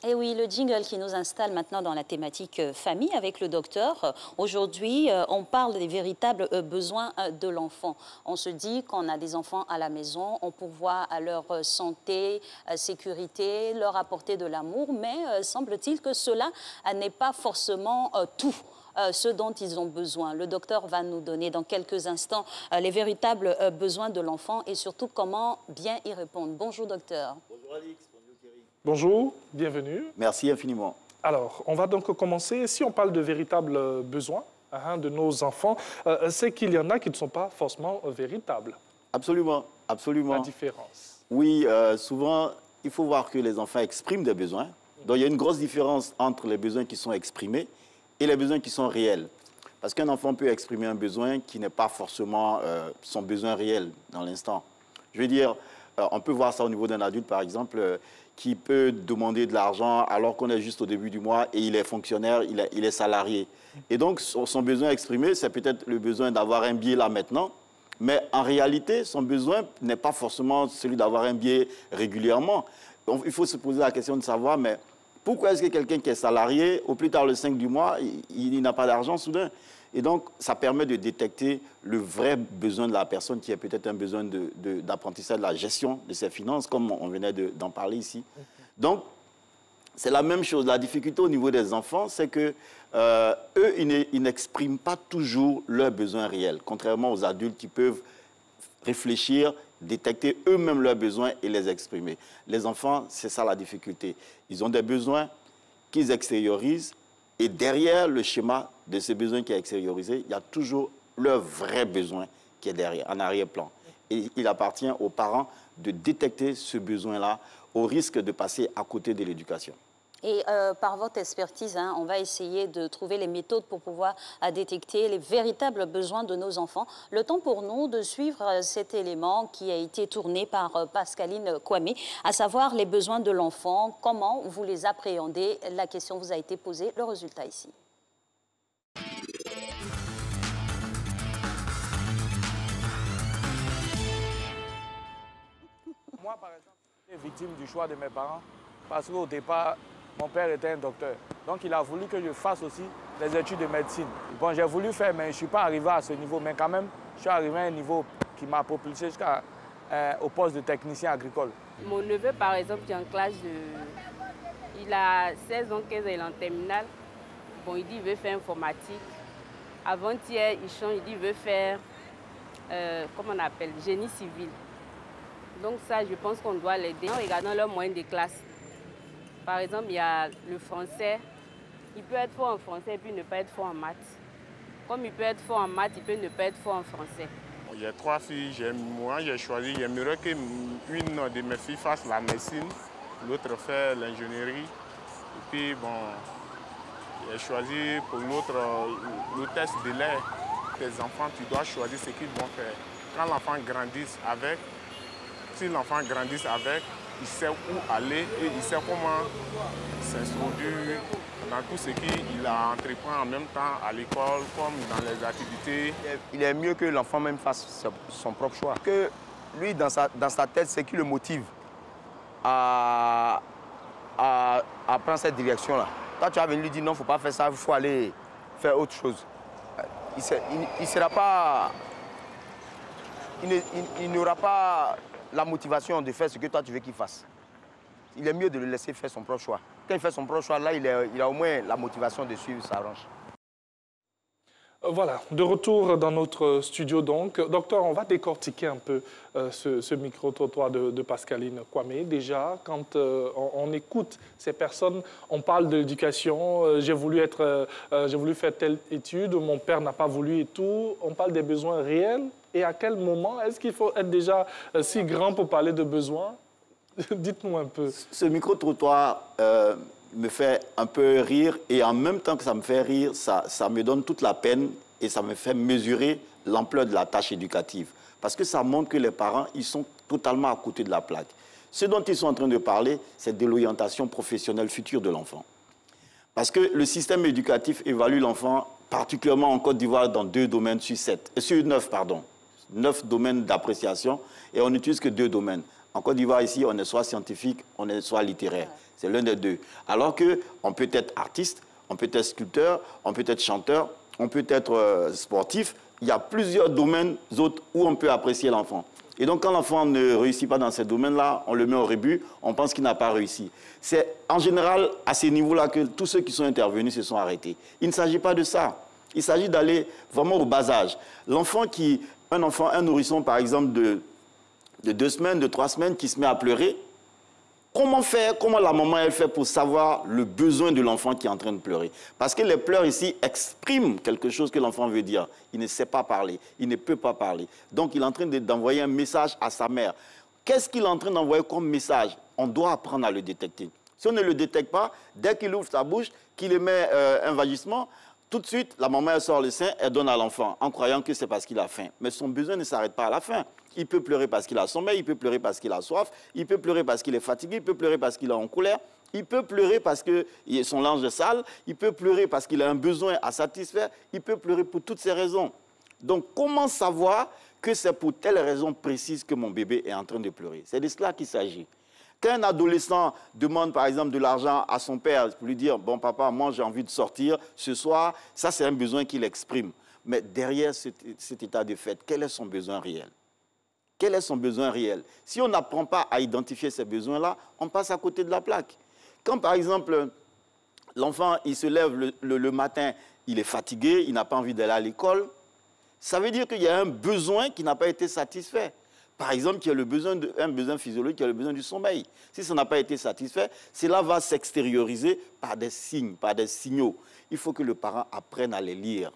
Et oui, le jingle qui nous installe maintenant dans la thématique famille avec le docteur. Aujourd'hui, on parle des véritables besoins de l'enfant. On se dit qu'on a des enfants à la maison, on pourvoit à leur santé, sécurité, leur apporter de l'amour, mais semble-t-il que cela n'est pas forcément tout. Ce dont ils ont besoin. Le docteur va nous donner dans quelques instants les véritables besoins de l'enfant et surtout comment bien y répondre. Bonjour docteur. Bonjour Alix, bonjour Kerry. Bonjour, bienvenue. Merci infiniment. Alors, on va donc commencer. Si on parle de véritables besoins de nos enfants, c'est qu'il y en a qui ne sont pas forcément véritables. Absolument, absolument. La différence. Oui, souvent, il faut voir que les enfants expriment des besoins. Donc, il y a une grosse différence entre les besoins qui sont exprimés et les besoins qui sont réels. Parce qu'un enfant peut exprimer un besoin qui n'est pas forcément son besoin réel dans l'instant. Je veux dire, on peut voir ça au niveau d'un adulte, par exemple, qui peut demander de l'argent alors qu'on est juste au début du mois et il est fonctionnaire, il est salarié. Et donc, son besoin exprimé, c'est peut-être le besoin d'avoir un billet là maintenant, mais en réalité, son besoin n'est pas forcément celui d'avoir un billet régulièrement. Donc, il faut se poser la question de savoir, mais pourquoi est-ce que quelqu'un qui est salarié, au plus tard le 5 du mois, il n'a pas d'argent soudain? Et donc, ça permet de détecter le vrai besoin de la personne qui a peut-être un besoin d'apprentissage de la gestion de ses finances, comme on venait d'en parler ici. Donc, c'est la même chose. La difficulté au niveau des enfants, c'est que eux, ils n'expriment pas toujours leurs besoins réels, contrairement aux adultes qui peuvent réfléchir, détecter eux-mêmes leurs besoins et les exprimer. Les enfants, c'est ça la difficulté. Ils ont des besoins qu'ils extériorisent et derrière le schéma de ces besoins qui est extériorisé, il y a toujours leur vrai besoin qui est derrière, en arrière-plan. Et il appartient aux parents de détecter ce besoin-là au risque de passer à côté de l'éducation. Et par votre expertise, on va essayer de trouver les méthodes pour pouvoir détecter les véritables besoins de nos enfants. Le temps pour nous de suivre cet élément qui a été tourné par Pascaline Kwame, à savoir les besoins de l'enfant, comment vous les appréhendez. La question vous a été posée, le résultat ici. Moi, par exemple, je suis victime du choix de mes parents parce qu'au départ, mon père était un docteur. Donc, il a voulu que je fasse aussi des études de médecine. Bon, j'ai voulu faire, mais je ne suis pas arrivé à ce niveau. Mais quand même, je suis arrivé à un niveau qui m'a propulsé jusqu'au poste de technicien agricole. Mon neveu, par exemple, qui est en classe de... Il a 16 ans, 15 ans, il est en terminale. Bon, il dit qu'il veut faire informatique. Avant-hier, il change, il dit qu'il veut faire, comment on appelle, génie civil. Donc ça, je pense qu'on doit l'aider en regardant leur moyenne de classe. Par exemple, il y a le français. Il peut être fort en français et puis ne pas être fort en maths. Comme il peut être fort en maths, il peut ne pas être fort en français. Il y a 3 filles. Moi, j'ai choisi, j'aimerais qu'une de mes filles fasse la médecine, l'autre fait l'ingénierie. Et puis, bon, j'ai choisi pour l'autre le test de l'air. Tes enfants, tu dois choisir ce qu'ils vont faire. Quand l'enfant grandit avec, si l'enfant grandit avec, il sait où aller et il sait comment s'introduire dans tout ce qu'il a entrepris en même temps à l'école, comme dans les activités. Il est mieux que l'enfant même fasse son propre choix. Que lui, dans sa tête, c'est qui le motive à prendre cette direction-là. Toi, tu vas venir lui dire non, il ne faut pas faire ça, il faut aller faire autre chose. Il n'aura pas la motivation de faire ce que toi tu veux qu'il fasse. Il est mieux de le laisser faire son propre choix. Quand il fait son propre choix, là, il a au moins la motivation de suivre sa branche. Voilà, de retour dans notre studio donc. Docteur, on va décortiquer un peu ce micro-trottoir de Pascaline Kwame. Déjà, quand on écoute ces personnes, on parle de l'éducation, j'ai voulu faire telle étude, mon père n'a pas voulu et tout. On parle des besoins réels. Et à quel moment est-ce qu'il faut être déjà si grand pour parler de besoins? Dites-nous un peu. Ce micro-trottoir me fait un peu rire et en même temps que ça me fait rire, ça me donne toute la peine et ça me fait mesurer l'ampleur de la tâche éducative. Parce que ça montre que les parents, ils sont totalement à côté de la plaque. Ce dont ils sont en train de parler, c'est de l'orientation professionnelle future de l'enfant. Parce que le système éducatif évalue l'enfant, particulièrement en Côte d'Ivoire, dans 2 domaines sur 9, pardon. 9 domaines d'appréciation et on n'utilise que 2 domaines. En Côte d'Ivoire, ici, on est soit scientifique, on est soit littéraire. C'est l'un des deux. Alors qu'on peut être artiste, on peut être sculpteur, on peut être chanteur, on peut être sportif. Il y a plusieurs domaines autres où on peut apprécier l'enfant. Et donc, quand l'enfant ne réussit pas dans ces domaines-là, on le met au rebut, on pense qu'il n'a pas réussi. C'est en général à ces niveaux-là que tous ceux qui sont intervenus se sont arrêtés. Il ne s'agit pas de ça. Il s'agit d'aller vraiment au bas âge. Un nourrisson, par exemple, de 2 semaines, de 3 semaines, qui se met à pleurer, comment la maman elle fait pour savoir le besoin de l'enfant qui est en train de pleurer? Parce que les pleurs ici expriment quelque chose que l'enfant veut dire. Il ne sait pas parler, il ne peut pas parler. Donc il est en train d'envoyer un message à sa mère. Qu'est-ce qu'il est en train d'envoyer comme message? On doit apprendre à le détecter. Si on ne le détecte pas, dès qu'il ouvre sa bouche, qu'il émet un vagissement, tout de suite, la maman elle sort le sein, elle donne à l'enfant en croyant que c'est parce qu'il a faim. Mais son besoin ne s'arrête pas à la faim. Il peut pleurer parce qu'il a sommeil, il peut pleurer parce qu'il a soif, il peut pleurer parce qu'il est fatigué, il peut pleurer parce qu'il est en colère, il peut pleurer parce que son linge est sale, il peut pleurer parce qu'il a un besoin à satisfaire, il peut pleurer pour toutes ces raisons. Donc, comment savoir que c'est pour telle raison précise que mon bébé est en train de pleurer? C'est de cela qu'il s'agit. Quand un adolescent demande, par exemple, de l'argent à son père pour lui dire « Bon, papa, moi, j'ai envie de sortir ce soir », ça, c'est un besoin qu'il exprime. Mais derrière cet état de fait, quel est son besoin réel? Quel est son besoin réel? Si on n'apprend pas à identifier ces besoins-là, on passe à côté de la plaque. Quand, par exemple, l'enfant, il se lève le matin, il est fatigué, il n'a pas envie d'aller à l'école, ça veut dire qu'il y a un besoin qui n'a pas été satisfait. Par exemple, il y a un besoin physiologique, il y a le besoin du sommeil. Si ça n'a pas été satisfait, cela va s'extérioriser par des signes, par des signaux. Il faut que le parent apprenne à les lire.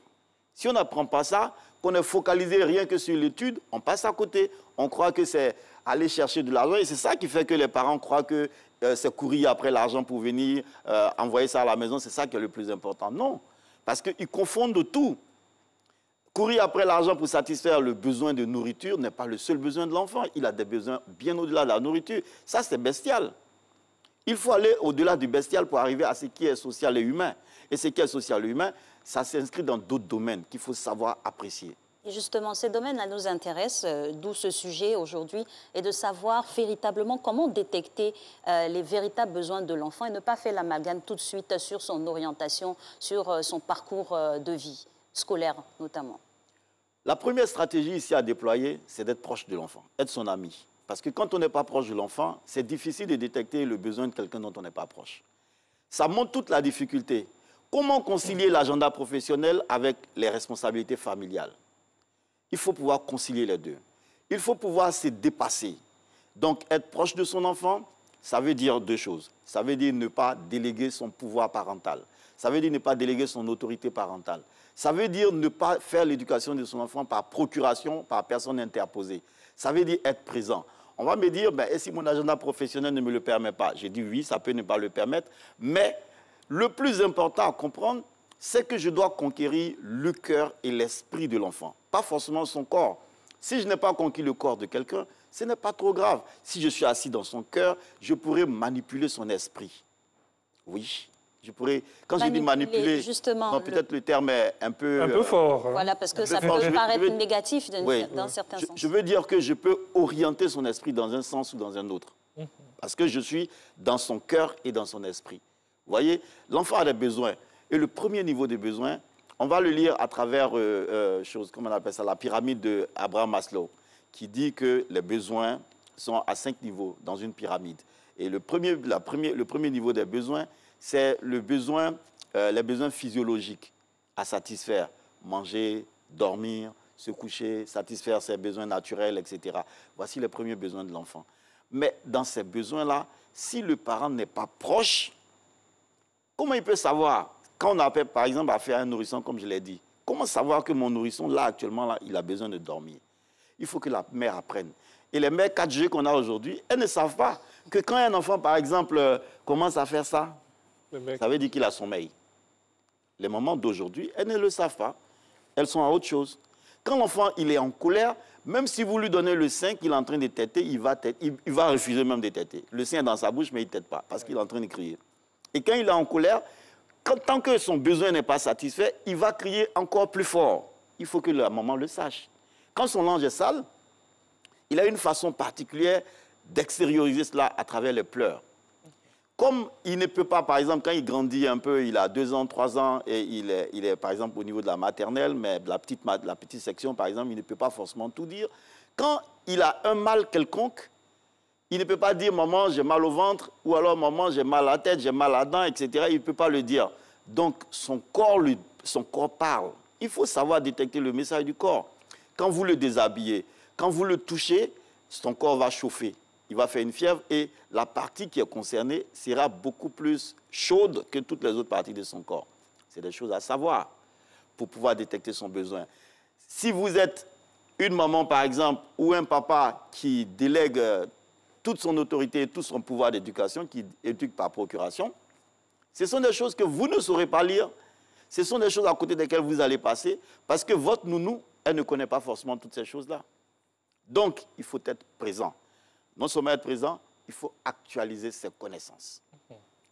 Si on n'apprend pas ça, qu'on est focalisé rien que sur l'étude, on passe à côté. On croit que c'est aller chercher de l'argent et c'est ça qui fait que les parents croient que c'est courir après l'argent pour venir envoyer ça à la maison, c'est ça qui est le plus important. Non, parce qu'ils confondent tout. Courir après l'argent pour satisfaire le besoin de nourriture n'est pas le seul besoin de l'enfant. Il a des besoins bien au-delà de la nourriture. Ça, c'est bestial. Il faut aller au-delà du bestial pour arriver à ce qui est social et humain. Et ce qui est social et humain, ça s'inscrit dans d'autres domaines qu'il faut savoir apprécier. Et justement, ces domaines-là nous intéressent, d'où ce sujet aujourd'hui, et de savoir véritablement comment détecter les véritables besoins de l'enfant et ne pas faire l'amalgame tout de suite sur son orientation, sur son parcours de vie, scolaire notamment. La première stratégie ici à déployer, c'est d'être proche de l'enfant, être son ami. Parce que quand on n'est pas proche de l'enfant, c'est difficile de détecter le besoin de quelqu'un dont on n'est pas proche. Ça montre toute la difficulté. Comment concilier l'agenda professionnel avec les responsabilités familiales? Il faut pouvoir concilier les deux. Il faut pouvoir se dépasser. Donc, être proche de son enfant, ça veut dire 2 choses. Ça veut dire ne pas déléguer son pouvoir parental. Ça veut dire ne pas déléguer son autorité parentale. Ça veut dire ne pas faire l'éducation de son enfant par procuration, par personne interposée. Ça veut dire être présent. On va me dire, ben, si mon agenda professionnel ne me le permet pas, j'ai dit oui, ça peut ne pas le permettre, mais le plus important à comprendre, c'est que je dois conquérir le cœur et l'esprit de l'enfant, pas forcément son corps. Si je n'ai pas conquis le corps de quelqu'un, ce n'est pas trop grave. Si je suis assis dans son cœur, je pourrais manipuler son esprit. Oui. Je pourrais, quand je dis manipuler, peut-être le terme est un peu fort. Hein. Voilà, parce que ça peut paraître négatif dans certains sens. Je veux dire que je peux orienter son esprit dans un sens ou dans un autre. Parce que je suis dans son cœur et dans son esprit. Vous voyez, l'enfant a des besoins. Et le premier niveau des besoins, on va le lire à travers, comment on appelle ça, la pyramide d'Abraham Maslow, qui dit que les besoins sont à 5 niveaux dans une pyramide. Et le premier niveau des besoins, c'est les besoins physiologiques à satisfaire. Manger, dormir, se coucher, satisfaire ses besoins naturels, etc. Voici les premiers besoins de l'enfant. Mais dans ces besoins-là, si le parent n'est pas proche, comment il peut savoir, quand on appelle par exemple à faire un nourrisson, comme je l'ai dit, comment savoir que mon nourrisson, là, actuellement, là, il a besoin de dormir? Il faut que la mère apprenne. Et les mères 4G qu'on a aujourd'hui, elles ne savent pas que quand un enfant, par exemple, commence à faire ça, ça veut dire qu'il a sommeil. Les mamans d'aujourd'hui, elles ne le savent pas. Elles sont à autre chose. Quand l'enfant il est en colère, même si vous lui donnez le sein qu'il est en train de téter, il va refuser même de téter. Le sein est dans sa bouche, mais il ne tète pas parce qu'il est en train de crier. Et quand il est en colère, tant que son besoin n'est pas satisfait, il va crier encore plus fort. Il faut que la maman le sache. Quand son linge est sale, il a une façon particulière d'extérioriser cela à travers les pleurs. Comme il ne peut pas, par exemple, quand il grandit un peu, il a 2 ans, 3 ans, et il est, par exemple, au niveau de la maternelle, mais la petite section, par exemple, il ne peut pas forcément tout dire. Quand il a un mal quelconque, il ne peut pas dire « maman, j'ai mal au ventre » ou alors « maman, j'ai mal à la tête, j'ai mal à la dent », etc. Il ne peut pas le dire. Donc, son corps parle. Il faut savoir détecter le message du corps. Quand vous le déshabillez, quand vous le touchez, son corps va chauffer. Il va faire une fièvre et la partie qui est concernée sera beaucoup plus chaude que toutes les autres parties de son corps. C'est des choses à savoir pour pouvoir détecter son besoin. Si vous êtes une maman, par exemple, ou un papa qui délègue toute son autorité, tout son pouvoir d'éducation, qui éduque par procuration, ce sont des choses que vous ne saurez pas lire, ce sont des choses à côté desquelles vous allez passer, parce que votre nounou, elle ne connaît pas forcément toutes ces choses-là. Donc, il faut être présent. Non seulement être présent, il faut actualiser ses connaissances.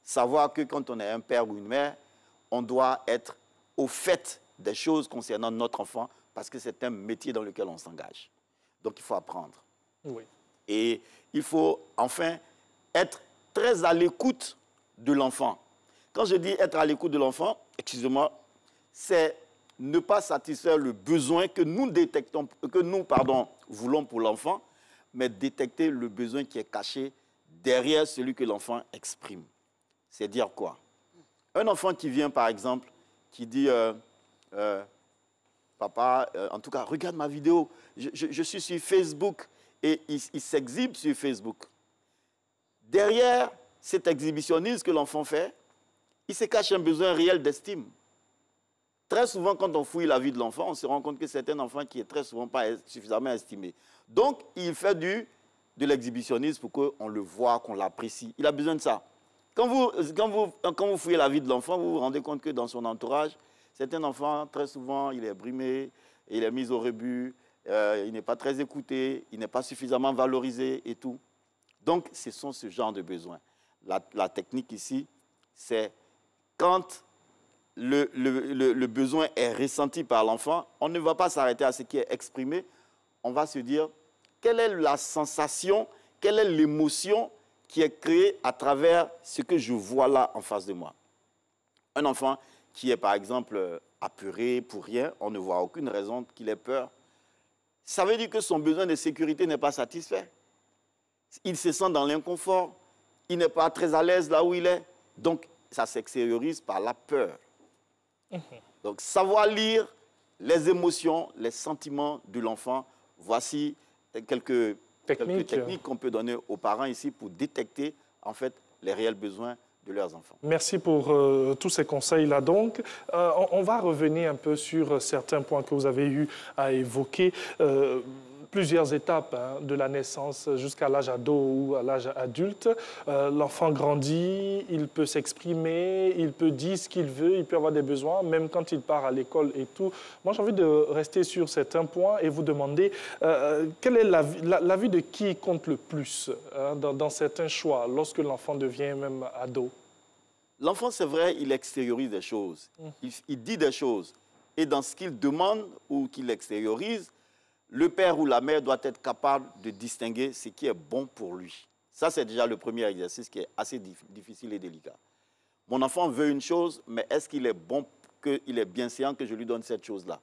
Savoir que quand on est un père ou une mère, on doit être au fait des choses concernant notre enfant parce que c'est un métier dans lequel on s'engage. Donc, il faut apprendre. Oui. Et il faut, enfin, être très à l'écoute de l'enfant. Quand je dis être à l'écoute de l'enfant, excusez-moi, c'est ne pas satisfaire le besoin que nous détectons, voulons pour l'enfant, mais détecter le besoin qui est caché derrière celui que l'enfant exprime. C'est dire quoi? Un enfant qui vient, par exemple, qui dit papa, en tout cas, regarde ma vidéo, je suis sur Facebook, et il s'exhibe sur Facebook. Derrière cet exhibitionnisme que l'enfant fait, il se cache un besoin réel d'estime. Très souvent, quand on fouille la vie de l'enfant, on se rend compte que c'est un enfant qui est très souvent pas suffisamment estimé. Donc, il fait de l'exhibitionnisme pour qu'on le voit, qu'on l'apprécie. Il a besoin de ça. Quand vous fouillez la vie de l'enfant, vous vous rendez compte que dans son entourage, c'est un enfant, très souvent, il est brimé, il est mis au rebut, il n'est pas très écouté, il n'est pas suffisamment valorisé et tout. Donc, ce sont ce genre de besoins. La technique ici, c'est quand le besoin est ressenti par l'enfant, on ne va pas s'arrêter à ce qui est exprimé. On va se dire, quelle est la sensation, quelle est l'émotion qui est créée à travers ce que je vois là en face de moi. Un enfant qui est par exemple apeuré pour rien, on ne voit aucune raison qu'il ait peur. Ça veut dire que son besoin de sécurité n'est pas satisfait. Il se sent dans l'inconfort, il n'est pas très à l'aise là où il est. Donc, ça s'extériorise par la peur. Donc, savoir lire les émotions, les sentiments de l'enfant, voici quelques techniques qu'on peut donner aux parents ici pour détecter, en fait, les réels besoins de leurs enfants. Merci pour tous ces conseils-là. Donc, on va revenir un peu sur certains points que vous avez eu à évoquer. Plusieurs étapes de la naissance jusqu'à l'âge ado ou à l'âge adulte. L'enfant grandit, il peut s'exprimer, il peut dire ce qu'il veut, il peut avoir des besoins, même quand il part à l'école et tout. Moi, j'ai envie de rester sur certains points et vous demander quelle est l'avis de qui compte le plus dans certains choix lorsque l'enfant devient même ado? L'enfant, c'est vrai, il extériorise des choses. Il dit des choses. Et dans ce qu'il demande ou qu'il extériorise, le père ou la mère doit être capable de distinguer ce qui est bon pour lui. Ça, c'est déjà le premier exercice qui est assez difficile et délicat. Mon enfant veut une chose, mais est-ce qu'il est bon, qu'il est bienséant que je lui donne cette chose-là?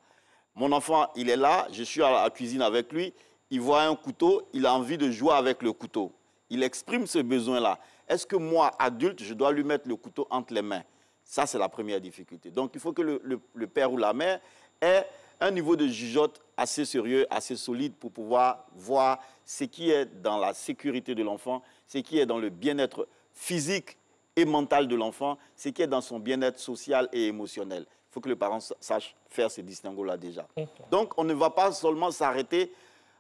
Mon enfant, il est là, je suis à la cuisine avec lui, il voit un couteau, il a envie de jouer avec le couteau. Il exprime ce besoin-là. Est-ce que moi, adulte, je dois lui mettre le couteau entre les mains? Ça, c'est la première difficulté. Donc, il faut que le père ou la mère ait un niveau de jugeote assez sérieux, assez solide pour pouvoir voir ce qui est dans la sécurité de l'enfant, ce qui est dans le bien-être physique et mental de l'enfant, ce qui est dans son bien-être social et émotionnel. Il faut que le parent sache faire ce distinguo-là déjà. Donc, on ne va pas seulement s'arrêter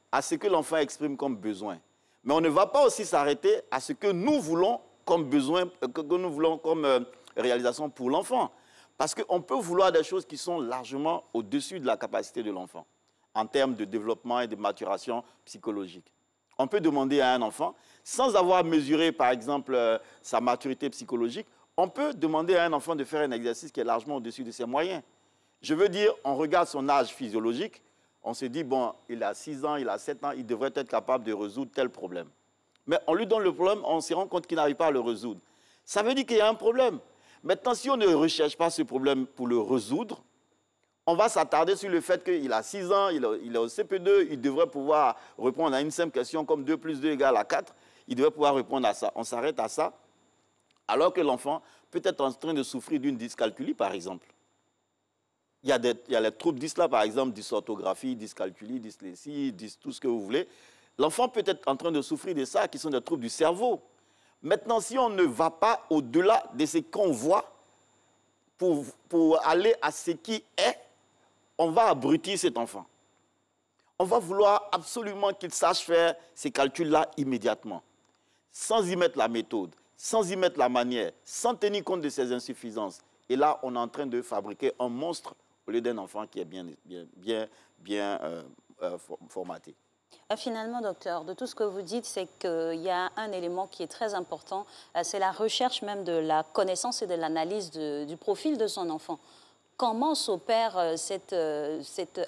à ce que l'enfant exprime comme besoin, mais on ne va pas aussi s'arrêter à ce que nous voulons comme besoin, que nous voulons comme réalisation pour l'enfant. Parce qu'on peut vouloir des choses qui sont largement au-dessus de la capacité de l'enfant, en termes de développement et de maturation psychologique. On peut demander à un enfant, sans avoir mesuré, par exemple, sa maturité psychologique, on peut demander à un enfant de faire un exercice qui est largement au-dessus de ses moyens. Je veux dire, on regarde son âge physiologique, on se dit, bon, il a 6 ans, il a 7 ans, il devrait être capable de résoudre tel problème. Mais on lui donne le problème, on se rend compte qu'il n'arrive pas à le résoudre. Ça veut dire qu'il y a un problème. Maintenant, si on ne recherche pas ce problème pour le résoudre, on va s'attarder sur le fait qu'il a 6 ans, il est au CP2, il devrait pouvoir répondre à une simple question comme 2 plus 2 égale à 4. Il devrait pouvoir répondre à ça. On s'arrête à ça, alors que l'enfant peut être en train de souffrir d'une dyscalculie, par exemple. Il y a les troubles dysla, par exemple, dysorthographie, dyscalculie, dyslexie, tout ce que vous voulez. L'enfant peut être en train de souffrir de ça, qui sont des troubles du cerveau. Maintenant, si on ne va pas au-delà de ce qu'on voit, pour aller à ce qui est, on va abrutir cet enfant. On va vouloir absolument qu'il sache faire ces calculs-là immédiatement, sans y mettre la méthode, sans y mettre la manière, sans tenir compte de ses insuffisances. Et là, on est en train de fabriquer un monstre au lieu d'un enfant qui est bien formaté. Finalement, docteur, de tout ce que vous dites, c'est qu'il y a un élément qui est très important, c'est la recherche même de la connaissance et de l'analyse du profil de son enfant. Comment s'opère cette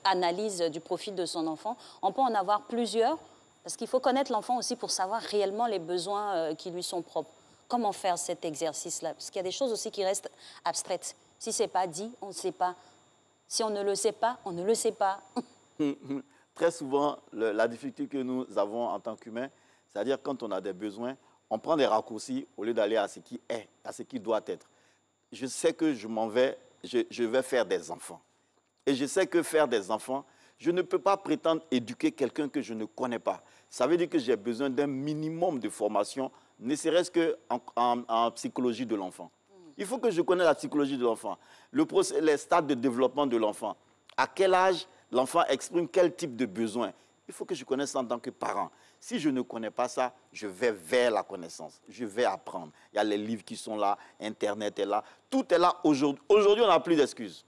analyse du profil de son enfant? On peut en avoir plusieurs, parce qu'il faut connaître l'enfant aussi pour savoir réellement les besoins qui lui sont propres. Comment faire cet exercice-là? Parce qu'il y a des choses aussi qui restent abstraites. Si ce n'est pas dit, on ne sait pas. Si on ne le sait pas, on ne le sait pas. Très souvent, la difficulté que nous avons en tant qu'humains, c'est-à-dire quand on a des besoins, on prend des raccourcis au lieu d'aller à ce qui est, à ce qui doit être. Je sais que je vais faire des enfants. Et je sais que faire des enfants, je ne peux pas prétendre éduquer quelqu'un que je ne connais pas. Ça veut dire que j'ai besoin d'un minimum de formation, ne serait-ce qu'en psychologie de l'enfant. Il faut que je connaisse la psychologie de l'enfant, les stades de développement de l'enfant. À quel âge l'enfant exprime quel type de besoin. Il faut que je connaisse ça en tant que parent. Si je ne connais pas ça, je vais vers la connaissance. Je vais apprendre. Il y a les livres qui sont là, Internet est là. Tout est là aujourd'hui. Aujourd'hui, on n'a plus d'excuses.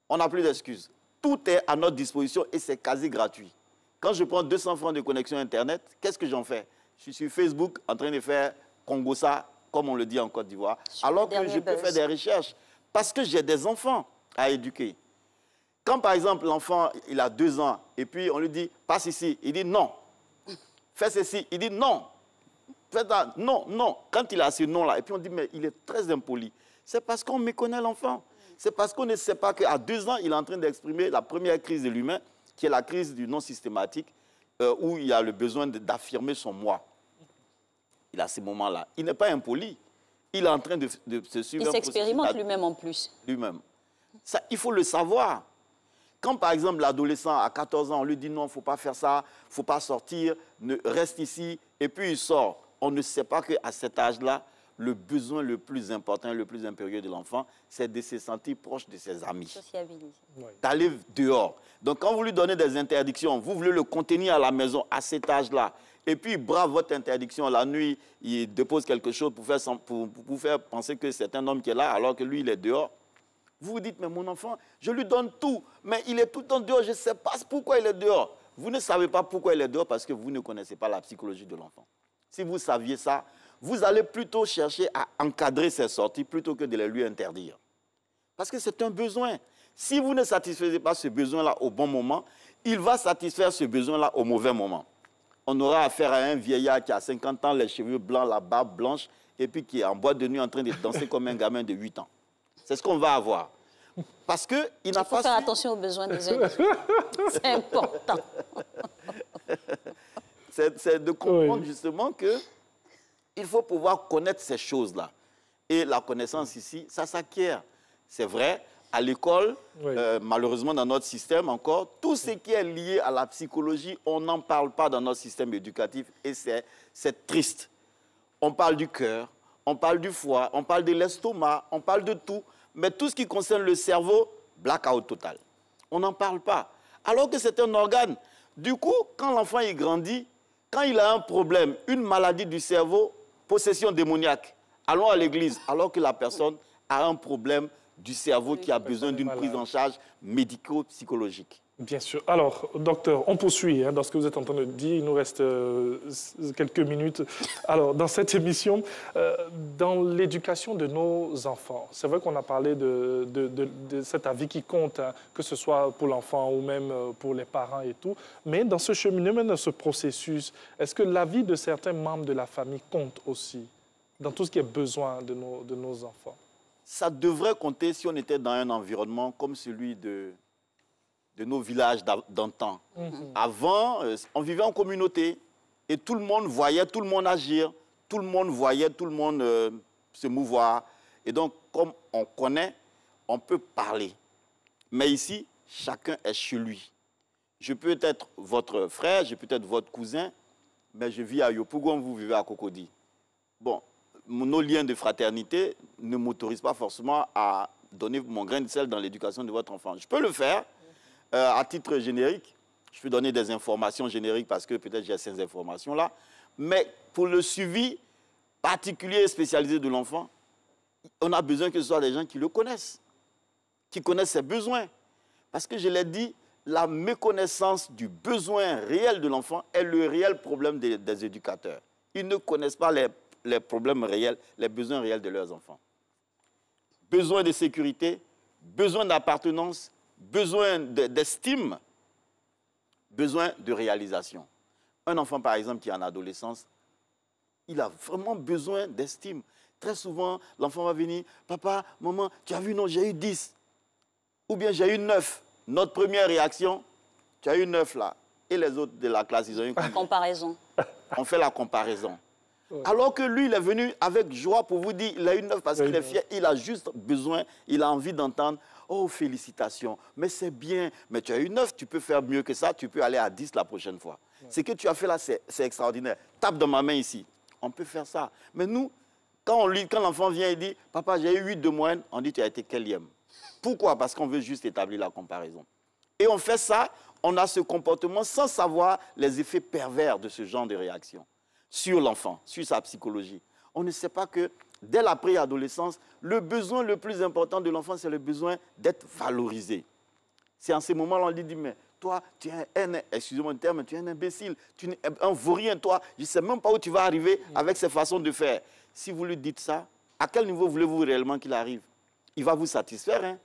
On n'a plus d'excuses. Tout est à notre disposition et c'est quasi gratuit. Quand je prends 200 francs de connexion Internet, qu'est-ce que j'en fais? Je suis sur Facebook en train de faire Congossa, comme on le dit en Côte d'Ivoire, alors que je peux faire des recherches parce que j'ai des enfants à éduquer. Quand, par exemple, l'enfant, il a 2 ans, et puis on lui dit, passe ici, il dit non. Fais ceci, il dit non. Fais ça, non, non. Quand il a ce non-là, et puis on dit, mais il est très impoli. C'est parce qu'on méconnaît l'enfant. C'est parce qu'on ne sait pas qu'à 2 ans, il est en train d'exprimer la première crise de l'humain, qui est la crise du non systématique, où il a le besoin d'affirmer son moi. Il a ce moment-là. Il n'est pas impoli. Il est en train de se suivre. Il s'expérimente lui-même en plus. Lui-même. Ça, il faut le savoir. Quand, par exemple, l'adolescent à 14 ans, on lui dit non, il ne faut pas faire ça, il ne faut pas sortir, reste ici, et puis il sort. On ne sait pas qu'à cet âge-là, le besoin le plus important, le plus impérieux de l'enfant, c'est de se sentir proche de ses amis. Sociabiliser. D'aller dehors. Donc, quand vous lui donnez des interdictions, vous voulez le contenir à la maison à cet âge-là, et puis il brave votre interdiction la nuit, il dépose quelque chose pour faire penser que c'est un homme qui est là, alors que lui, il est dehors. Vous vous dites, mais mon enfant, je lui donne tout, mais il est tout le temps dehors, je ne sais pas pourquoi il est dehors. Vous ne savez pas pourquoi il est dehors parce que vous ne connaissez pas la psychologie de l'enfant. Si vous saviez ça, vous allez plutôt chercher à encadrer ses sorties plutôt que de les lui interdire. Parce que c'est un besoin. Si vous ne satisfaisez pas ce besoin-là au bon moment, il va satisfaire ce besoin-là au mauvais moment. On aura affaire à un vieillard qui a 50 ans, les cheveux blancs, la barbe blanche, et puis qui est en boîte de nuit en train de danser comme un gamin de 8 ans. C'est ce qu'on va avoir. Parce qu'il n'a pas... Il faut faire attention aux besoins des autres. C'est important. C'est de comprendre justement qu'il faut pouvoir connaître ces choses-là. Et la connaissance ici, ça s'acquiert. C'est vrai, à l'école, malheureusement dans notre système encore, tout ce qui est lié à la psychologie, on n'en parle pas dans notre système éducatif et c'est triste. On parle du cœur, on parle du foie, on parle de l'estomac, on parle de tout. Mais tout ce qui concerne le cerveau, blackout total. On n'en parle pas. Alors que c'est un organe. Du coup, quand l'enfant il grandit, quand il a un problème, une maladie du cerveau, possession démoniaque, allons à l'église, alors que la personne a un problème du cerveau qui a besoin d'une prise en charge médico-psychologique. Bien sûr. Alors, docteur, on poursuit dans ce que vous êtes en train de dire. Il nous reste quelques minutes. Alors, dans cette émission, dans l'éducation de nos enfants, c'est vrai qu'on a parlé de cet avis qui compte, que ce soit pour l'enfant ou même pour les parents et tout. Mais dans ce cheminement, dans ce processus, est-ce que l'avis de certains membres de la famille compte aussi dans tout ce qui est besoin de nos enfants? Ça devrait compter si on était dans un environnement comme celui de nos villages d'antan. Avant, on vivait en communauté et tout le monde voyait tout le monde agir, tout le monde voyait tout le monde se mouvoir. Et donc, comme on connaît, on peut parler. Mais ici, chacun est chez lui. Je peux être votre frère, je peux être votre cousin, mais je vis à Yopougon, vous vivez à Cocody. Bon, nos liens de fraternité ne m'autorisent pas forcément à donner mon grain de sel dans l'éducation de votre enfant. Je peux le faire à titre générique. Je peux donner des informations génériques parce que peut-être j'ai ces informations-là. Mais pour le suivi particulier et spécialisé de l'enfant, on a besoin que ce soit des gens qui le connaissent, qui connaissent ses besoins. Parce que je l'ai dit, la méconnaissance du besoin réel de l'enfant est le réel problème des éducateurs. Ils ne connaissent pas les problèmes réels, les besoins réels de leurs enfants. Besoin de sécurité, besoin d'appartenance, besoin d'estime, besoin de réalisation. Un enfant, par exemple, qui est en adolescence, il a vraiment besoin d'estime. Très souvent, l'enfant va venir, « Papa, maman, tu as vu, non, j'ai eu 10. » Ou bien, « J'ai eu 9. » Notre première réaction, « Tu as eu 9 là. » Et les autres de la classe, ils ont eu combien? Comparaison. On fait la comparaison. Ouais. Alors que lui, il est venu avec joie pour vous dire, il a eu 9 parce qu'il est fier, il a juste besoin, il a envie d'entendre, oh, félicitations, mais c'est bien, mais tu as eu 9, tu peux faire mieux que ça, tu peux aller à 10 la prochaine fois. Ouais. Ce que tu as fait là, c'est extraordinaire. Tape dans ma main ici. On peut faire ça. Mais nous, quand l'enfant vient et dit, papa, j'ai eu 8 de moyenne, on dit, tu as été quelième. Pourquoi? Parce qu'on veut juste établir la comparaison. Et on fait ça, on a ce comportement sans savoir les effets pervers de ce genre de réaction sur l'enfant, sur sa psychologie. On ne sait pas que dès la préadolescence, le besoin le plus important de l'enfant, c'est le besoin d'être valorisé. C'est en ces moments-là, on lui dit, mais toi, tu es excusez-moi le terme, tu es un imbécile, tu es un vaurien, toi, je ne sais même pas où tu vas arriver avec ces façons de faire. Si vous lui dites ça, à quel niveau voulez-vous réellement qu'il arrive? Il va vous satisfaire, hein?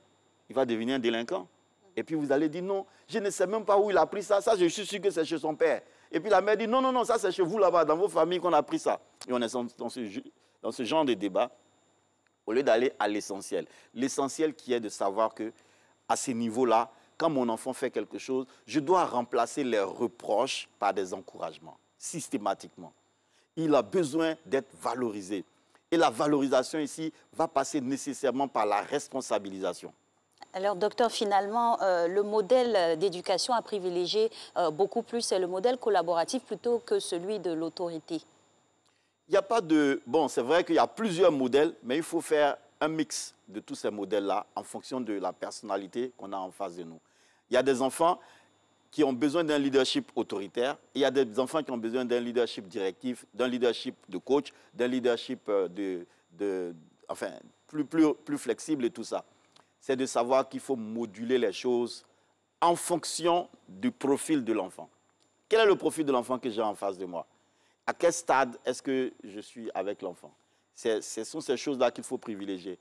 Il va devenir un délinquant. Et puis vous allez dire, non, je ne sais même pas où il a pris ça, ça je suis sûr que c'est chez son père. Et puis la mère dit, non, non, non, ça c'est chez vous là-bas, dans vos familles qu'on a pris ça. Et on est dans ce genre de débat, au lieu d'aller à l'essentiel. L'essentiel qui est de savoir qu'à ces niveaux-là, quand mon enfant fait quelque chose, je dois remplacer les reproches par des encouragements, systématiquement. Il a besoin d'être valorisé. Et la valorisation ici va passer nécessairement par la responsabilisation. Alors, docteur, finalement, le modèle d'éducation à privilégier beaucoup plus, c'est le modèle collaboratif plutôt que celui de l'autorité. Il n'y a pas de... Bon, c'est vrai qu'il y a plusieurs modèles, mais il faut faire un mix de tous ces modèles-là en fonction de la personnalité qu'on a en face de nous. Il y a des enfants qui ont besoin d'un leadership autoritaire, et il y a des enfants qui ont besoin d'un leadership directif, d'un leadership de coach, d'un leadership enfin, plus flexible et tout ça. C'est de savoir qu'il faut moduler les choses en fonction du profil de l'enfant. Quel est le profil de l'enfant que j'ai en face de moi? À quel stade est-ce que je suis avec l'enfant? Ce sont ces choses-là qu'il faut privilégier.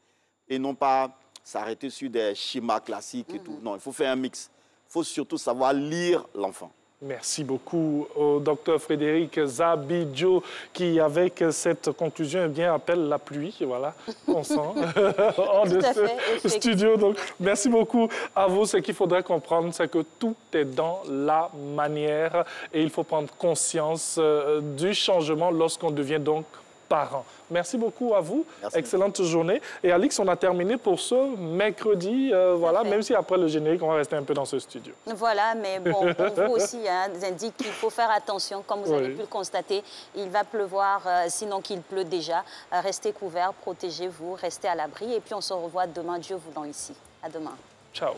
Et non pas s'arrêter sur des schémas classiques et tout. Non, il faut faire un mix. Il faut surtout savoir lire l'enfant. Merci beaucoup au docteur Frédéric Zabidjo qui, avec cette conclusion, eh bien, appelle la pluie. Voilà, on sent hors de ce studio. Donc, merci beaucoup à vous. Ce qu'il faudrait comprendre, c'est que tout est dans la manière et il faut prendre conscience du changement lorsqu'on devient donc parent. Merci beaucoup à vous. Merci. Excellente journée. Et Alix, on a terminé pour ce mercredi. Voilà, même si après le générique, on va rester un peu dans ce studio. Voilà, mais bon, pour vous aussi, hein, indique qu'il faut faire attention. Comme vous avez pu le constater, il va pleuvoir, sinon qu'il pleut déjà. Restez couverts, protégez-vous, restez à l'abri. Et puis on se revoit demain, Dieu voulant, ici. À demain. Ciao.